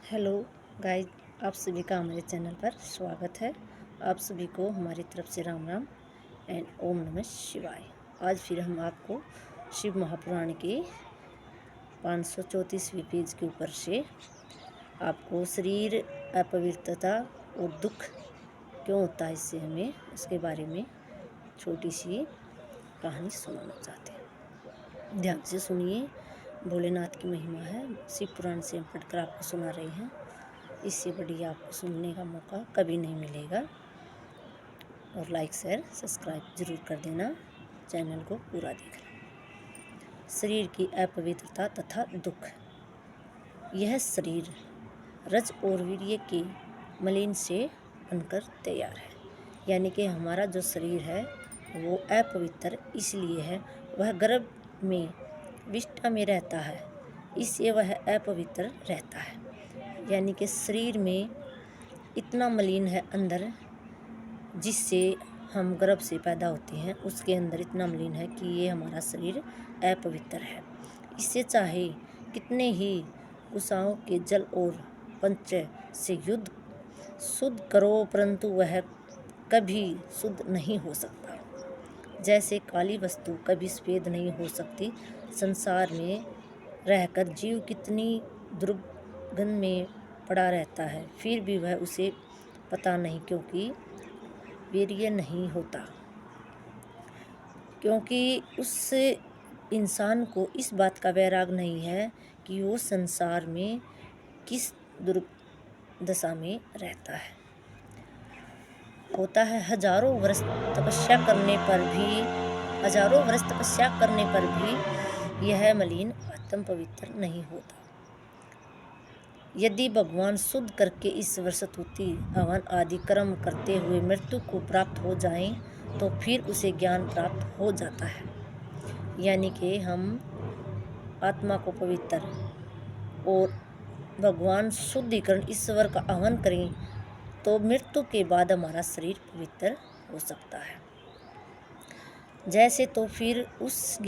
Hello guys, आप सभी का हमारे चैनल पर स्वागत है। आप सभी को हमारी तरफ से राम राम एंड ओम नमः शिवाय। आज फिर हम आपको शिव महापुराण के 534वीं पेज के ऊपर से आपको शरीर अपवित्रता और दुख क्यों होता है, इससे हमें उसके बारे में छोटी सी कहानी सुनाना चाहते हैं। ध्यान से सुनिए। भोलेनाथ की महिमा है। शिव पुराण से हम पढ़कर आपको सुना रहे हैं। इससे बढ़िया आपको सुनने का मौका कभी नहीं मिलेगा। और लाइक शेयर सब्सक्राइब जरूर कर देना, चैनल को पूरा देखना। शरीर की अपवित्रता तथा दुख। यह शरीर रज और वीर्य के मलिन से बनकर तैयार है। यानी कि हमारा जो शरीर है वो अपवित्र इसलिए है, वह गर्भ में विष्ठा में रहता है, इससे वह अपवित्र रहता है। यानी कि शरीर में इतना मलिन है अंदर, जिससे हम गर्भ से पैदा होते हैं उसके अंदर इतना मलिन है कि ये हमारा शरीर अपवित्र है। इससे चाहे कितने ही कुशाओं के जल और पंच से युद्ध शुद्ध करो, परंतु वह कभी शुद्ध नहीं हो सकता। जैसे काली वस्तु कभी सफ़ेद नहीं हो सकती, संसार में रहकर जीव कितनी दुर्गंध में पड़ा रहता है, फिर भी वह उसे पता नहीं, क्योंकि वीर्य नहीं होता। क्योंकि उस इंसान को इस बात का वैराग नहीं है कि वो संसार में किस दुर्दशा में रहता है। होता है हजारों वर्ष तपस्या करने पर भी यह मलिन आत्म पवित्र नहीं होता। यदि भगवान शुद्ध करके इस वर्षतुति हवन आदि कर्म करते हुए मृत्यु को प्राप्त हो जाएं, तो फिर उसे ज्ञान प्राप्त हो जाता है। यानी कि हम आत्मा को पवित्र और भगवान शुद्धिकरण ईश्वर का आह्वान करें तो मृत्यु के बाद हमारा शरीर पवित्र हो सकता है। जैसे तो फिर उसे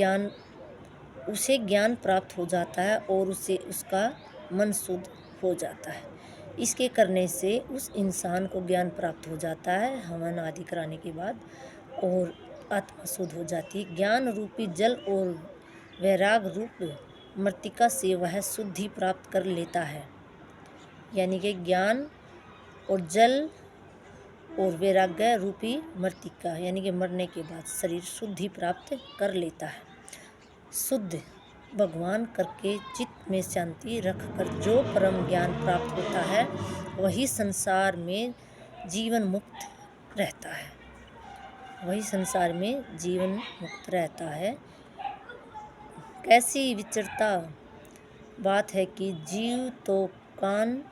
ज्ञान प्राप्त हो जाता है और उससे उसका मन शुद्ध हो जाता है। इसके करने से उस इंसान को ज्ञान प्राप्त हो जाता है हवन आदि कराने के बाद, और आत्मा शुद्ध हो जाती है। ज्ञान रूपी जल और वैराग रूप मृतिका से वह शुद्धि प्राप्त कर लेता है। यानी कि ज्ञान और जल और वैराग्य रूपी मृतिका यानी कि मरने के बाद शरीर शुद्धि प्राप्त कर लेता है। शुद्ध भगवान करके चित्त में शांति रखकर जो परम ज्ञान प्राप्त होता है, वही संसार में जीवन मुक्त रहता है। कैसी विचित्रता बात है कि जीव तो कान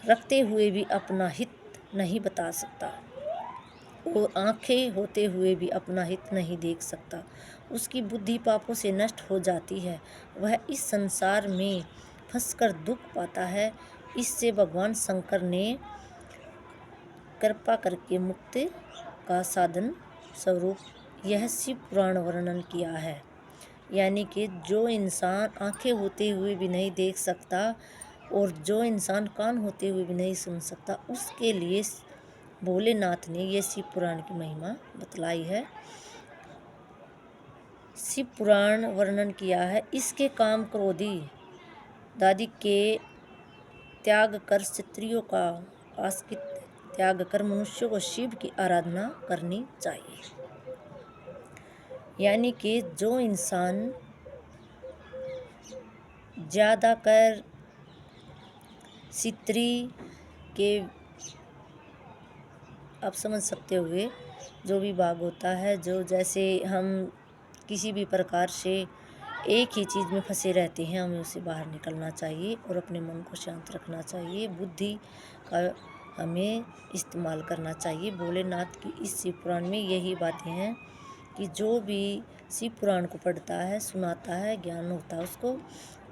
रखते हुए भी अपना हित नहीं बता सकता और आंखें होते हुए भी अपना हित नहीं देख सकता। उसकी बुद्धि पापों से नष्ट हो जाती है। वह इस संसार में फंसकर दुख पाता है। इससे भगवान शंकर ने कृपा करके मुक्ति का साधन स्वरूप यह शिव पुराण वर्णन किया है। यानी कि जो इंसान आंखें होते हुए भी नहीं देख सकता और जो इंसान कान होते हुए भी नहीं सुन सकता, उसके लिए भोलेनाथ ने यह शिव पुराण की महिमा बतलाई है, शिव पुराण वर्णन किया है। इसके काम क्रोधी दादी के त्याग कर स्त्रियों का आसक्ति त्याग कर मनुष्यों को शिव की आराधना करनी चाहिए। यानी कि जो इंसान ज़्यादा कर स्त्री के आप समझ सकते हुए जो भी भाग होता है, जो जैसे हम किसी भी प्रकार से एक ही चीज़ में फंसे रहते हैं, हमें उससे बाहर निकलना चाहिए और अपने मन को शांत रखना चाहिए। बुद्धि का हमें इस्तेमाल करना चाहिए। भोलेनाथ की इस शिव पुराण में यही बातें हैं कि जो भी शिव पुराण को पढ़ता है, सुनाता है, ज्ञान होता है उसको,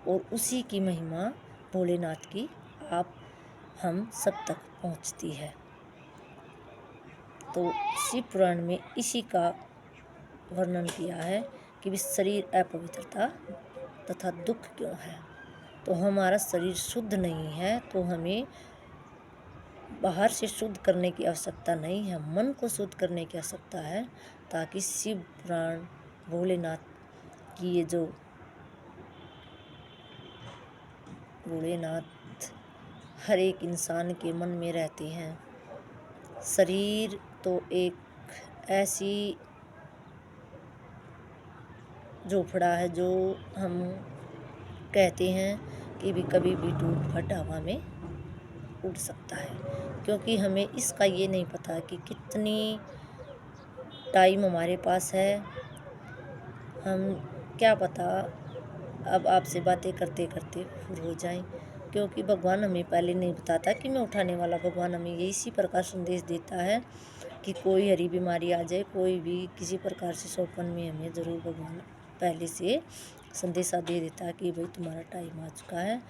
और उसी की महिमा भोलेनाथ की हम सब तक पहुंचती है। तो शिव पुराण में इसी का वर्णन किया है कि शरीर अपवित्रता तथा दुख क्यों है। तो हमारा शरीर शुद्ध नहीं है, तो हमें बाहर से शुद्ध करने की आवश्यकता नहीं है, मन को शुद्ध करने की आवश्यकता है, ताकि शिव पुराण भोलेनाथ की ये जो भोलेनाथ हर एक इंसान के मन में रहते हैं। शरीर तो एक ऐसी झोपड़ा है जो हम कहते हैं कि भी कभी भी टूट फट हवा में उड़ सकता है, क्योंकि हमें इसका ये नहीं पता कि कितनी टाइम हमारे पास है। हम क्या पता अब आपसे बातें करते करते फुर हो जाएं, क्योंकि भगवान हमें पहले नहीं बताता कि मैं उठाने वाला। भगवान हमें ये इसी प्रकार संदेश देता है कि कोई हरी बीमारी आ जाए, कोई भी किसी प्रकार से सौपन में हमें ज़रूर भगवान पहले से संदेशा दे देता है कि भाई तुम्हारा टाइम आ चुका है।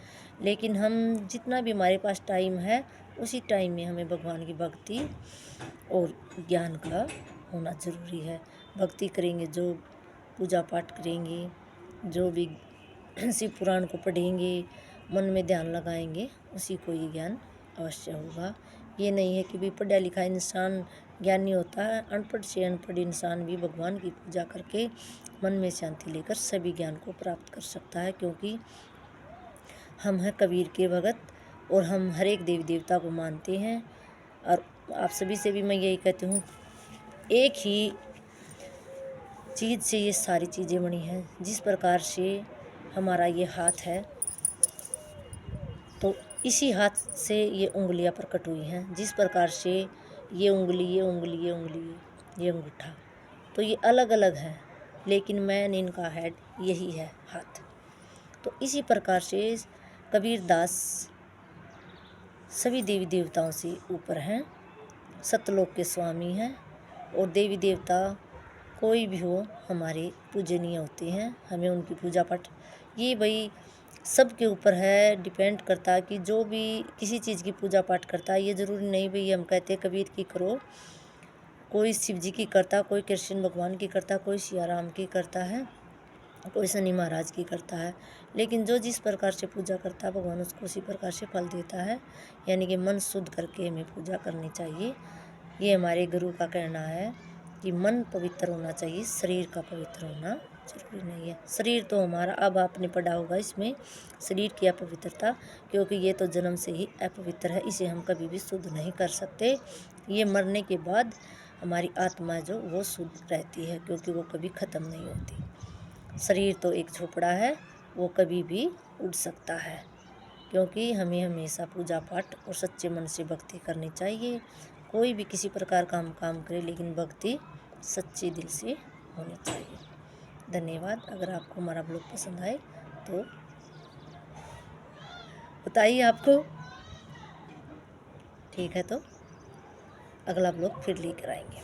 लेकिन हम जितना भी हमारे पास टाइम है, उसी टाइम में हमें भगवान की भक्ति और ज्ञान का होना ज़रूरी है। भक्ति करेंगे, जो पूजा पाठ करेंगे, जो भी शिव पुराण को पढ़ेंगे, मन में ध्यान लगाएंगे, उसी को ये ज्ञान अवश्य होगा। ये नहीं है कि भी पढ़ा लिखा इंसान ज्ञानी होता है। अनपढ़ से अनपढ़ इंसान भी भगवान की पूजा करके मन में शांति लेकर सभी ज्ञान को प्राप्त कर सकता है, क्योंकि हम हैं कबीर के भगत और हम हर एक देवी देवता को मानते हैं। और आप सभी से भी मैं यही कहती हूँ, एक ही चीज़ से ये सारी चीज़ें बनी हैं। जिस प्रकार से हमारा ये हाथ है, तो इसी हाथ से ये उंगलियां प्रकट हुई हैं। जिस प्रकार से ये उंगली, ये उंगली, ये उंगली, ये अंगूठा, तो ये अलग अलग हैं, लेकिन मैन इनका हेड यही है, हाथ। तो इसी प्रकार से कबीर दास सभी देवी देवताओं से ऊपर हैं, सतलोक के स्वामी हैं। और देवी देवता कोई भी हो हमारे पूजनीय होते हैं। हमें उनकी पूजा पाठ ये भाई सबके ऊपर है, डिपेंड करता है कि जो भी किसी चीज़ की पूजा पाठ करता है। ये ज़रूरी नहीं भाई हम कहते कबीर की करो, कोई शिव जी की करता, कोई कृष्ण भगवान की करता, कोई सिया राम की करता है, कोई शनि महाराज की करता है। लेकिन जो जिस प्रकार से पूजा करता है, भगवान उसको उसी प्रकार से फल देता है। यानी कि मन शुद्ध करके हमें पूजा करनी चाहिए। ये हमारे गुरु का कहना है कि मन पवित्र होना चाहिए, शरीर का पवित्र होना जरूरी नहीं है। शरीर तो हमारा, अब आपने पढ़ा होगा इसमें, शरीर की अपवित्रता, क्योंकि ये तो जन्म से ही अपवित्र है, इसे हम कभी भी शुद्ध नहीं कर सकते। ये मरने के बाद हमारी आत्मा जो वो शुद्ध रहती है, क्योंकि वो कभी ख़त्म नहीं होती। शरीर तो एक झोपड़ा है, वो कभी भी उड़ सकता है। क्योंकि हमें हमेशा पूजा पाठ और सच्चे मन से भक्ति करनी चाहिए। कोई भी किसी प्रकार का हम काम करे, लेकिन भक्ति सच्चे दिल से होनी चाहिए। धन्यवाद। अगर आपको हमारा ब्लॉग पसंद आए तो बताइए आपको। ठीक है, तो अगला ब्लॉग फिर लेकर आएंगे।